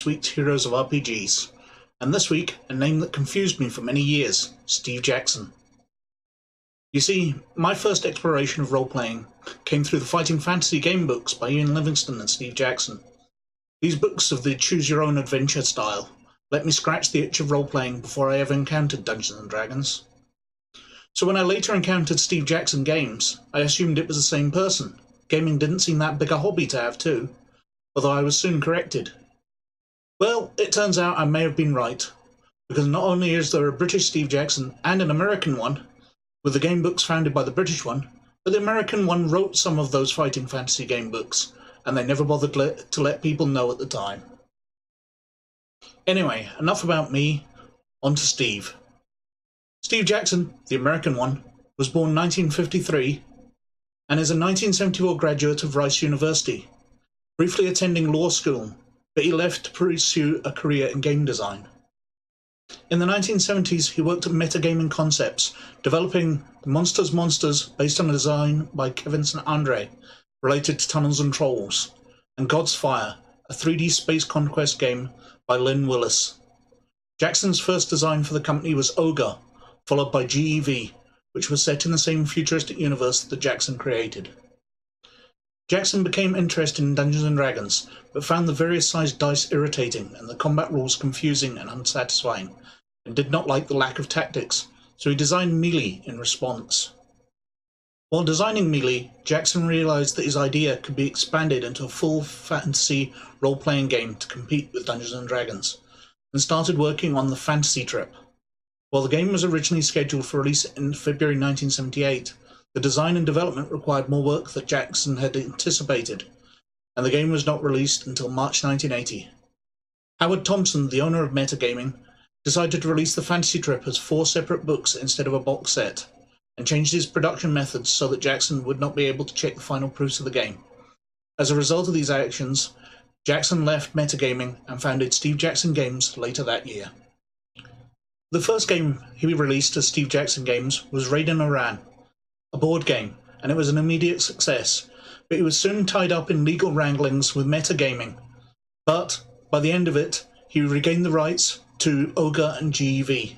Sweet Heroes of RPGs, and this week a name that confused me for many years, Steve Jackson. You see, my first exploration of role-playing came through the Fighting Fantasy game books by Ian Livingstone and Steve Jackson. These books of the choose-your-own-adventure style let me scratch the itch of role-playing before I ever encountered Dungeons & Dragons. So when I later encountered Steve Jackson games, I assumed it was the same person. Gaming didn't seem that big a hobby to have too, although I was soon corrected. Well, it turns out I may have been right, because not only is there a British Steve Jackson and an American one, with the game books founded by the British one, but the American one wrote some of those Fighting Fantasy game books, and they never bothered to let people know at the time. Anyway, enough about me, on to Steve. Steve Jackson, the American one, was born 1953 and is a 1974 graduate of Rice University, briefly attending law school, but he left to pursue a career in game design. In the 1970s, he worked at Metagaming Concepts, developing Monsters based on a design by Kevin St. Andre, related to Tunnels and Trolls, and God's Fire, a 3D space conquest game by Lynn Willis. Jackson's first design for the company was Ogre, followed by GEV, which was set in the same futuristic universe that Jackson created. Jackson became interested in Dungeons & Dragons, but found the various sized dice irritating and the combat rules confusing and unsatisfying, and did not like the lack of tactics, so he designed Melee in response. While designing Melee, Jackson realized that his idea could be expanded into a full fantasy role-playing game to compete with Dungeons & Dragons, and started working on the Fantasy Trip. While the game was originally scheduled for release in February 1978, the design and development required more work than Jackson had anticipated, and the game was not released until March 1980. Howard Thompson, the owner of Metagaming, decided to release the Fantasy Trip as 4 separate books instead of a box set, and changed his production methods so that Jackson would not be able to check the final proofs of the game. As a result of these actions, Jackson left Metagaming and founded Steve Jackson Games later that year. The first game he released as Steve Jackson Games was Raid in Iran, a board game, and it was an immediate success, but he was soon tied up in legal wranglings with Metagaming. But by the end of it, he regained the rights to Ogre and GEV.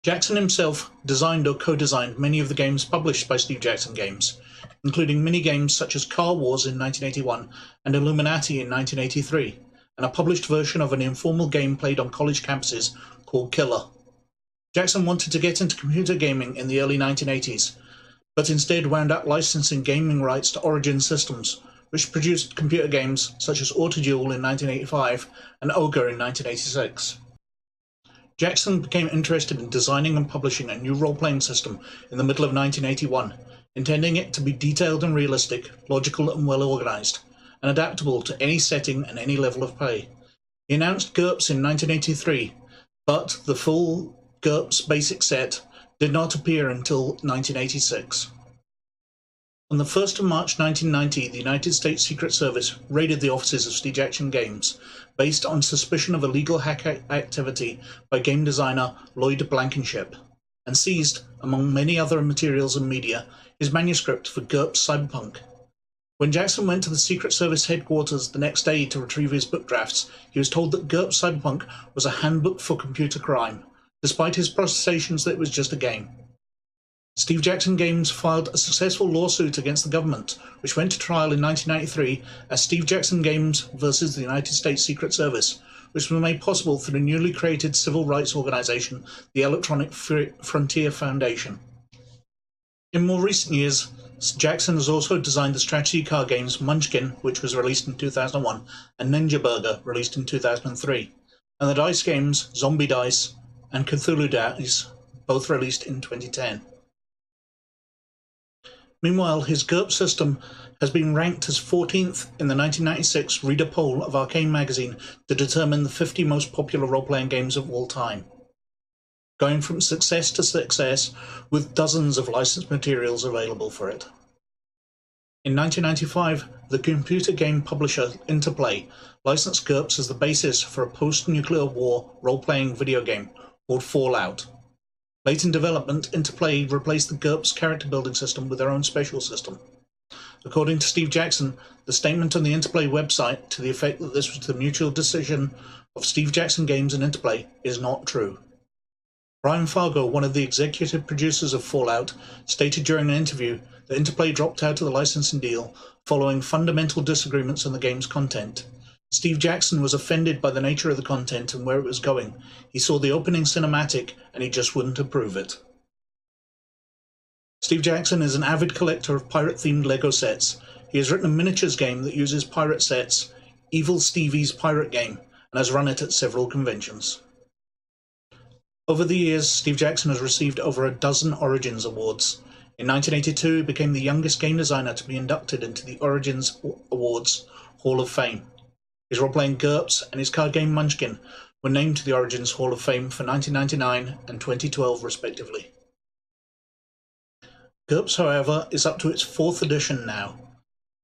Jackson himself designed or co-designed many of the games published by Steve Jackson Games, including mini-games such as Car Wars in 1981 and Illuminati in 1983, and a published version of an informal game played on college campuses called Killer. Jackson wanted to get into computer gaming in the early 1980s, but instead wound up licensing gaming rights to Origin Systems, which produced computer games such as Autoduel in 1985 and Ogre in 1986. Jackson became interested in designing and publishing a new role-playing system in the middle of 1981, intending it to be detailed and realistic, logical and well-organized, and adaptable to any setting and any level of play. He announced GURPS in 1983, but the full GURPS basic set did not appear until 1986. On the 1st of March 1990, the United States Secret Service raided the offices of Steve Jackson Games, based on suspicion of illegal hack activity by game designer Lloyd Blankenship, and seized, among many other materials and media, his manuscript for GURPS Cyberpunk. When Jackson went to the Secret Service headquarters the next day to retrieve his book drafts, he was told that GURPS Cyberpunk was a handbook for computer crime, despite his protestations that it was just a game. Steve Jackson Games filed a successful lawsuit against the government, which went to trial in 1993 as Steve Jackson Games versus the United States Secret Service, which was made possible through the newly created civil rights organization, the Electronic Frontier Foundation. In more recent years, Jackson has also designed the strategy card games Munchkin, which was released in 2001, and Ninja Burger, released in 2003, and the dice games Zombie Dice and Cthulhu Dice, both released in 2010. Meanwhile, his GURPS system has been ranked as 14th in the 1996 reader poll of Arcane magazine to determine the 50 most popular role-playing games of all time, going from success to success with dozens of licensed materials available for it. In 1995, the computer game publisher Interplay licensed GURPS as the basis for a post-nuclear war role-playing video game called Fallout. Late in development, Interplay replaced the GURPS character building system with their own special system. According to Steve Jackson, the statement on the Interplay website to the effect that this was the mutual decision of Steve Jackson Games and Interplay is not true. Brian Fargo, one of the executive producers of Fallout, stated during an interview that Interplay dropped out of the licensing deal following fundamental disagreements on the game's content. Steve Jackson was offended by the nature of the content and where it was going. He saw the opening cinematic and he just wouldn't approve it. Steve Jackson is an avid collector of pirate-themed LEGO sets. He has written a miniatures game that uses pirate sets, Evil Stevie's Pirate Game, and has run it at several conventions. Over the years, Steve Jackson has received over a dozen Origins Awards. In 1982, he became the youngest game designer to be inducted into the Origins Awards Hall of Fame. His role-playing GURPS and his card game Munchkin were named to the Origins Hall of Fame for 1999 and 2012 respectively. GURPS, however, is up to its 4th edition now,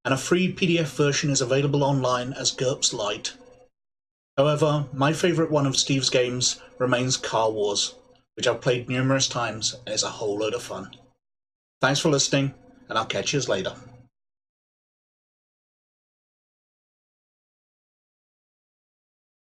and a free PDF version is available online as GURPS Lite. However, my favourite one of Steve's games remains Car Wars, which I've played numerous times and is a whole load of fun. Thanks for listening, and I'll catch you later.